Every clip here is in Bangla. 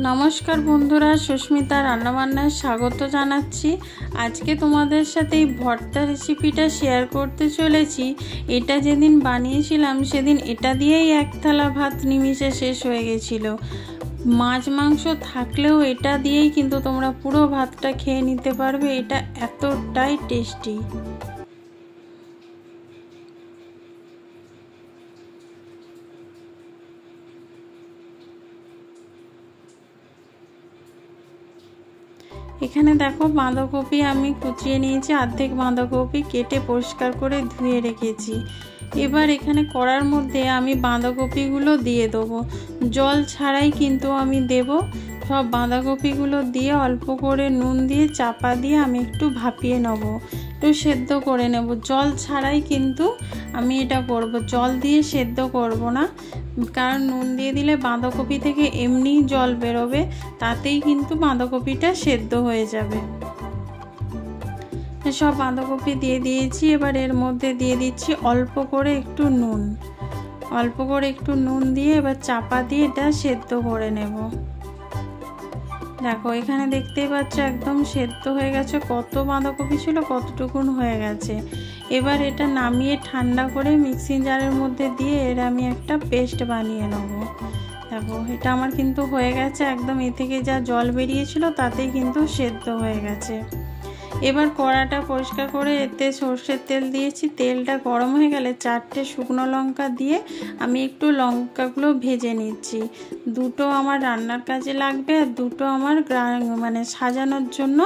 নমস্কার বন্ধুরা, সুস্মিতা রান্নাবান্নায় স্বাগত জানাচ্ছি। আজকে তোমাদের সাথে এই ভর্তা রেসিপিটা শেয়ার করতে চলেছি। এটা যেদিন বানিয়েছিলাম সেদিন এটা দিয়েই এক থালা ভাত নিমিষে শেষ হয়ে গেছিল। মাছ মাংস থাকলেও এটা দিয়েই কিন্তু তোমরা পুরো ভাতটা খেয়ে নিতে পারবে। এটা এতটাই টেস্টি। এখানে দেখো বাঁধাকপি আমি কুচিয়ে নিয়েছি, অর্ধেক বাঁধাকপি কেটে পরিষ্কার করে ধুয়ে রেখেছি। এবার এখানে কড়ার মধ্যে আমি বাঁধাকপিগুলো দিয়ে দেবো, জল ছাড়াই কিন্তু আমি দেব। সব বাঁধাকপিগুলো দিয়ে অল্প করে নুন দিয়ে চাপা দিয়ে আমি একটু ভাপিয়ে নেব, একটু সেদ্ধ করে নেব। জল ছাড়াই কিন্তু আমি এটা করব, জল দিয়ে সেদ্ধ করব না, কারণ নুন দিয়ে দিলে বাঁধাকপি থেকে এমনিই জল বেরোবে, তাতেই কিন্তু বাঁধাকপিটা সেদ্ধ হয়ে যাবে। সব বাঁধাকপি দিয়ে দিয়েছি। এবার এর মধ্যে দিয়ে দিচ্ছি অল্প করে একটু নুন, অল্প করে একটু নুন দিয়ে এবার চাপা দিয়ে এটা সেদ্ধ করে নেব। দেখো এখানে দেখতেই পাচ্ছ একদম সেদ্ধ হয়ে গেছে। কত বাঁধাকপি ছিল কতটুকুন হয়ে গেছে। এবার এটা নামিয়ে ঠান্ডা করে মিক্সিং জারের মধ্যে দিয়ে এর আমি একটা পেস্ট বানিয়ে নেব। দেখো এটা আমার কিন্তু হয়ে গেছে একদম। এ থেকে যা জল বেরিয়েছিল তাতেই কিন্তু সেদ্ধ হয়ে গেছে। এবার কড়াটা পরিষ্কার করে এতে সর্ষের তেল দিয়েছি। তেলটা গরম হয়ে গেলে 4টে শুকনো লঙ্কা দিয়ে আমি একটু লঙ্কাগুলো ভেজে নিচ্ছি। দুটো আমার রান্নার কাজে লাগবে আর দুটো আমার সাজানোর জন্য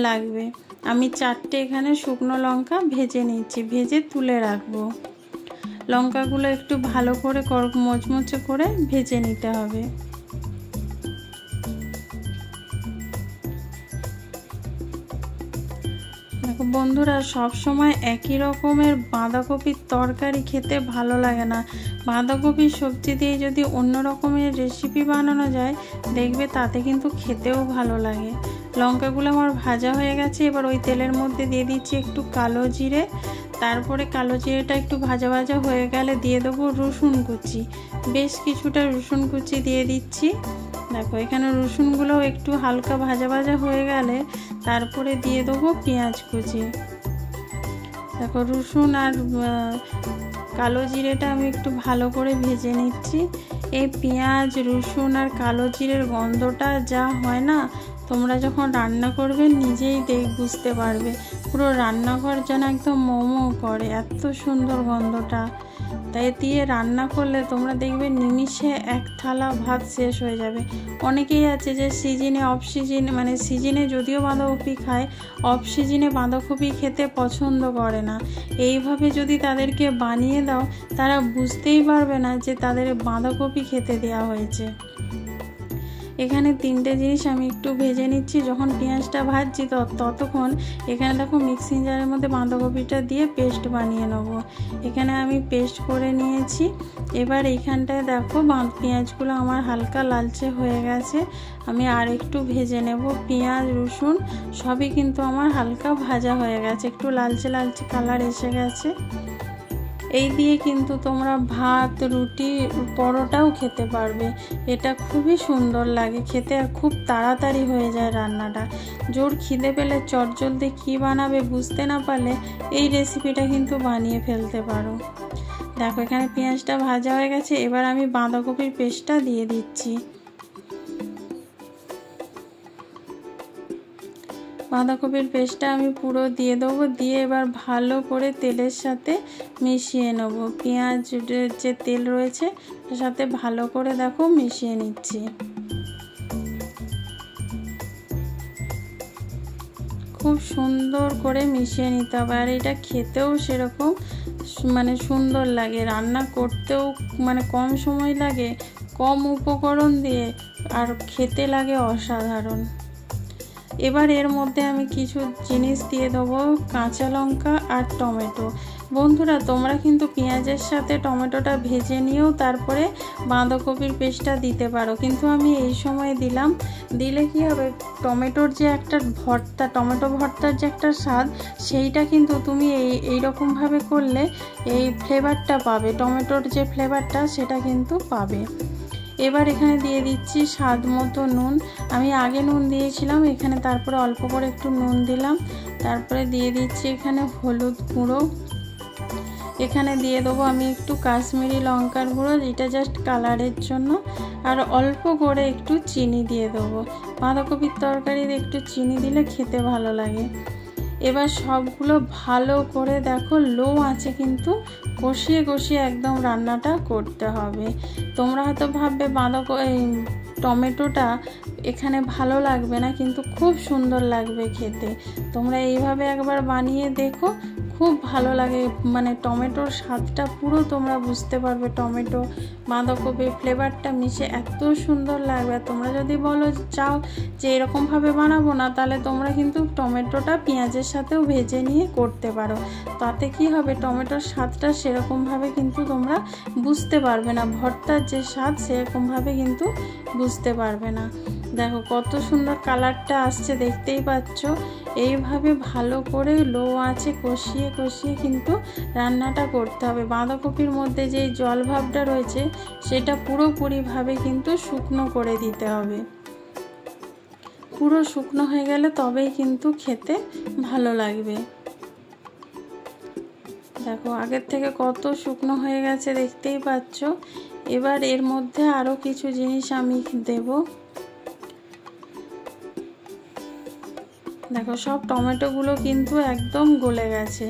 লাগবে। আমি 4টে এখানে শুকনো লঙ্কা ভেজে নিচ্ছি, ভেজে তুলে রাখবো। লঙ্কাগুলো একটু ভালো করে মচমচে করে ভেজে নিতে হবে। দেখো বন্ধুরা, সব সময় একই রকমের বাঁধাকপির তরকারি খেতে ভালো লাগে না। বাঁধাকপির সবজি দিয়ে যদি অন্য রকমের রেসিপি বানানো যায় দেখবে তাতে কিন্তু খেতেও ভালো লাগে। লঙ্কাগুলো আমার ভাজা হয়ে গেছে। এবার ওই তেলের মধ্যে দিয়ে দিচ্ছি একটু কালো জিরে। তারপরে কালো জিরেটা একটু ভাজা ভাজা হয়ে গেলে দিয়ে দেবো রসুন কুচি, বেশ কিছুটা রসুন কুচি দিয়ে দিচ্ছি। দেখো এখানে রসুনগুলো একটু হালকা ভাজা ভাজা হয়ে গেলে তারপরে দিয়ে দেবো পেঁয়াজ কুচি। দেখো রসুন আর কালো জিরেটা আমি একটু ভালো করে ভেজে নিচ্ছি। এই পেঁয়াজ রসুন আর কালো জিরের গন্ধটা যা হয় না, তোমরা যখন রান্না করবে নিজেই বুঝতে পারবে। পুরো রান্নাঘর যেন একদম মোমো করে, এত সুন্দর গন্ধটা। তাই দিয়ে রান্না করলে তোমরা দেখবে নিমিষে এক থালা ভাত শেষ হয়ে যাবে। অনেকেই আছে যে সিজনে অফ সিজনে সিজনে যদিও বাঁধাকপি খায়, অফ সিজনে বাঁধাকপি খেতে পছন্দ করে না। এইভাবে যদি তাদেরকে বানিয়ে দাও তারা বুঝতেই পারবে না যে তাদের বাঁধাকপি খেতে দেওয়া হয়েছে। এখানে 3টে জিনিস আমি একটু ভেজে নিচ্ছি। যখন পেঁয়াজটা ভাজছি ততক্ষণ এখানে দেখো মিক্সিং জারের মধ্যে বাঁধাকপিটা দিয়ে পেস্ট বানিয়ে নেব। এখানে আমি পেস্ট করে নিয়েছি। এবার এইখানটায় দেখো পেঁয়াজগুলো আমার হালকা লালচে হয়ে গেছে। আমি আর একটু ভেজে নেব। পেঁয়াজ রসুন সবই কিন্তু আমার হালকা ভাজা হয়ে গেছে, একটু লালচে লালচে কালার এসে গেছে। এই দিয়ে কিন্তু তোমরা ভাত রুটি পরোটাও খেতে পারবে। এটা খুবই সুন্দর লাগে খেতে আর খুব তাড়াতাড়ি হয়ে যায় রান্নাটা। জোর খিদে পেলে চটজলদি কী বানাবে বুঝতে না পারলে এই রেসিপিটা কিন্তু বানিয়ে ফেলতে পারো। দেখো এখানে পেঁয়াজটা ভাজা হয়ে গেছে। এবার আমি বাঁধাকপির পেস্টটা দিয়ে দিচ্ছি। বাঁধাকপির পেস্টটা আমি পুরো দিয়ে দেবো, দিয়ে এবার ভালো করে তেলের সাথে মিশিয়ে নেব। পেঁয়াজের যে তেল রয়েছে তার সাথে ভালো করে দেখো মিশিয়ে নিচ্ছি। খুব সুন্দর করে মিশিয়ে নিতে হবে। আর এটা খেতেও সেরকম সুন্দর লাগে, রান্না করতেও কম সময় লাগে, কম উপকরণ দিয়ে, আর খেতে লাগে অসাধারণ। এবার এর মধ্যে আমি কিছু জিনিস দিয়ে দেবো, কাঁচা লঙ্কা আর টমেটো। বন্ধুরা তোমরা কিন্তু পেঁয়াজের সাথে টমেটোটা ভেজে নিয়েও তারপরে বাঁধাকপির পেস্টটা দিতে পারো, কিন্তু আমি এই সময় দিলাম। দিলে কি হবে, টমেটোর যে একটা ভর্তা, টমেটো ভর্তার যে একটা স্বাদ, সেইটা কিন্তু তুমি এইরকমভাবে করলে এই ফ্লেভারটা পাবে, টমেটোর যে ফ্লেভারটা সেটা কিন্তু পাবে। এবার এখানে দিয়ে দিচ্ছি স্বাদ মতো নুন। আমি আগে নুন দিয়েছিলাম, এখানে তারপরে অল্প করে একটু নুন দিলাম। তারপরে দিয়ে দিচ্ছি এখানে হলুদ গুঁড়ো। এখানে দিয়ে দেবো আমি একটু কাশ্মীরি লঙ্কার গুঁড়ো, যেটা জাস্ট কালারের জন্য। আর অল্প করে একটু চিনি দিয়ে দেবো। বাঁধাকপির তরকারিতে একটু চিনি দিলে খেতে ভালো লাগে। এবার সবগুলো ভালো করে দেখো লো আঁচে কিন্তু কষিয়ে কষিয়ে একদম রান্নাটা করতে হবে। তোমরা হয়তো ভাববে টমেটোটা এখানে ভালো লাগবে না, কিন্তু খুব সুন্দর লাগবে খেতে। তোমরা এইভাবে একবার বানিয়ে দেখো, খুব ভালো লাগে। মানে টমেটোর স্বাদটা পুরো তোমরা বুঝতে পারবে, টমেটো বাঁধাকপি ফ্লেভারটা মিশে এত সুন্দর লাগবে। তোমরা যদি বলো চাও যে এরকমভাবে বানাবো না, তাহলে তোমরা কিন্তু টমেটোটা পেঁয়াজের সাথেও ভেজে নিয়ে করতে পারো। তাতে কি হবে, টমেটোর স্বাদটা সেরকমভাবে কিন্তু তোমরা বুঝতে পারবে না, ভর্তার যে স্বাদ সেরকমভাবে কিন্তু বুঝতে পারবে না। দেখো কত সুন্দর কালারটা আসছে, দেখতেই পাচ্ছ। এইভাবে ভালো করে লো আঁচে কষিয়ে কষিয়ে কিন্তু রান্নাটা করতে হবে। বাঁধাকপির মধ্যে যেই জল ভাবটা রয়েছে সেটা পুরোপুরিভাবে কিন্তু শুকনো করে দিতে হবে। পুরো শুকনো হয়ে গেলে তবেই কিন্তু খেতে ভালো লাগবে। দেখো আগের থেকে কত শুকনো হয়ে গেছে, দেখতেই পাচ্ছ। এবার এর মধ্যে আরও কিছু জিনিস আমি দেব। দেখো সব টমেটোগুলো কিন্তু একদম গলে গেছে,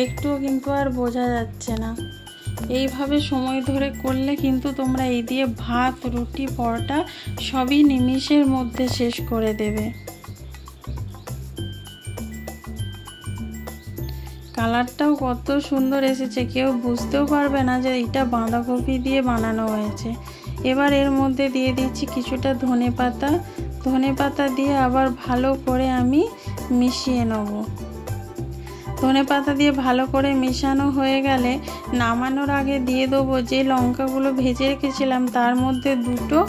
একটুও কিন্তু আর বোঝা যাচ্ছে না। এইভাবে সময় ধরে করলে কিন্তু তোমরা এই দিয়ে ভাত, রুটি, পরোটা সবই নিমিষের মধ্যে শেষ করে দেবে। কালারটাও কত সুন্দর এসেছে, কেউ বুঝতেও পারবে না যে এটা বাঁধাকপি দিয়ে বানানো হয়েছে। এবার এর মধ্যে দিয়ে দিচ্ছি কিছুটা ধনেপাতা। ধনেপাতা দিয়ে আবার ভালো করে আমি মিশিয়ে নেব। ধনেপাতা দিয়ে ভালো করে মেশানো হয়ে গেলে নামানোর আগে দিয়ে দেবো যে লঙ্কাগুলো ভেজে রেখেছিলাম, তার মধ্যে দুটো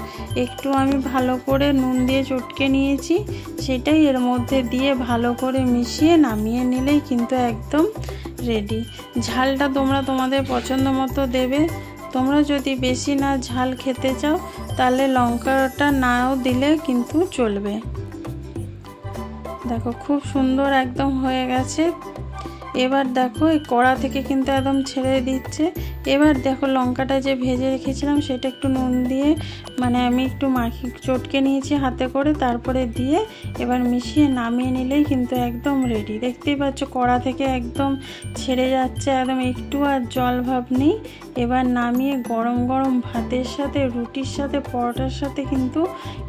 একটু আমি ভালো করে নুন দিয়ে চটকে নিয়েছি, সেটাই এর মধ্যে দিয়ে ভালো করে মিশিয়ে নামিয়ে নিলেই কিন্তু একদম রেডি। ঝালটা তোমরা তোমাদের পছন্দ মতো দেবে। তোমরা যদি বেশি না ঝাল খেতে চাও তাহলে লঙ্কাটা নাও দিলে কিন্তু চলবে। দেখো খুব সুন্দর একদম হয়ে গেছে। এবার দেখো এই কড়া থেকে কিন্তু একদম ছেড়ে দিচ্ছে। এবার দেখো লঙ্কাটা যে ভেজে রেখেছিলাম সেটা একটু নুন দিয়ে আমি একটু চটকে নিয়েছি হাতে করে, তারপরে দিয়ে এবার মিশিয়ে নামিয়ে নিলেই কিন্তু একদম রেডি। দেখতেই পাচ্ছ কড়া থেকে একদম ছেড়ে যাচ্ছে, একদম একটু আর জল ভাব নেই। এবার নামিয়ে গরম গরম ভাতের সাথে, রুটির সাথে, পরোটার সাথে কিন্তু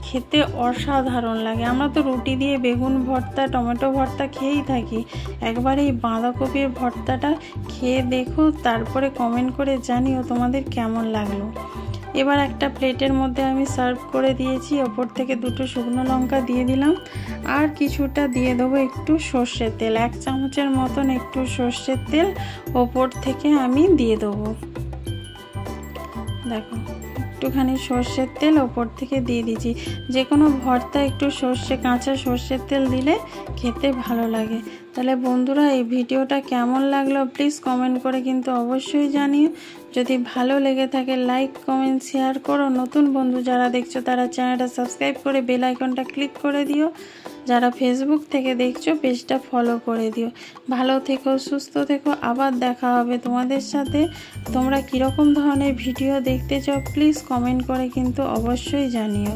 খেতে অসাধারণ লাগে। আমরা তো রুটি দিয়ে বেগুন ভর্তা, টমেটো ভর্তা খেয়েই থাকি। একবার এই বাঁধাকপির ভর্তাটা খেয়ে দেখো, তারপরে কমেন্ট করে জানিও তোমাদের কেমন লাগলো। এবার একটা প্লেটের মধ্যে আমি সার্ভ করে দিয়েছি। ওপর থেকে দুটো শুকনো লঙ্কা দিয়ে দিলাম, আর কিছুটা দিয়ে দেবো একটু সর্ষের তেল। 1 চামচের মতন একটু সর্ষের তেল ওপর থেকে আমি দিয়ে দেবো। দেখো একটুখানি সর্ষের তেল ওপর থেকে দিয়ে দিচ্ছি। যে কোনো ভর্তা একটু কাঁচা সর্ষের তেল দিলে খেতে ভালো লাগে। তাহলে বন্ধুরা এই ভিডিওটা কেমন লাগলো প্লিজ কমেন্ট করে কিন্তু অবশ্যই জানিও। যদি ভালো লেগে থাকে লাইক, কমেন্ট, শেয়ার করো। নতুন বন্ধু যারা দেখছো তারা চ্যানেলটা সাবস্ক্রাইব করে বেল আইকনটা ক্লিক করে দিও। যারা ফেসবুক থেকে দেখছো পেজটা ফলো করে দিও। ভালো থেকো, সুস্থ থেকো, আবার দেখা হবে তোমাদের সাথে। তোমরা কীরকম ধরনের ভিডিও দেখতে চাও প্লিজ কমেন্ট করে কিন্তু অবশ্যই জানিও।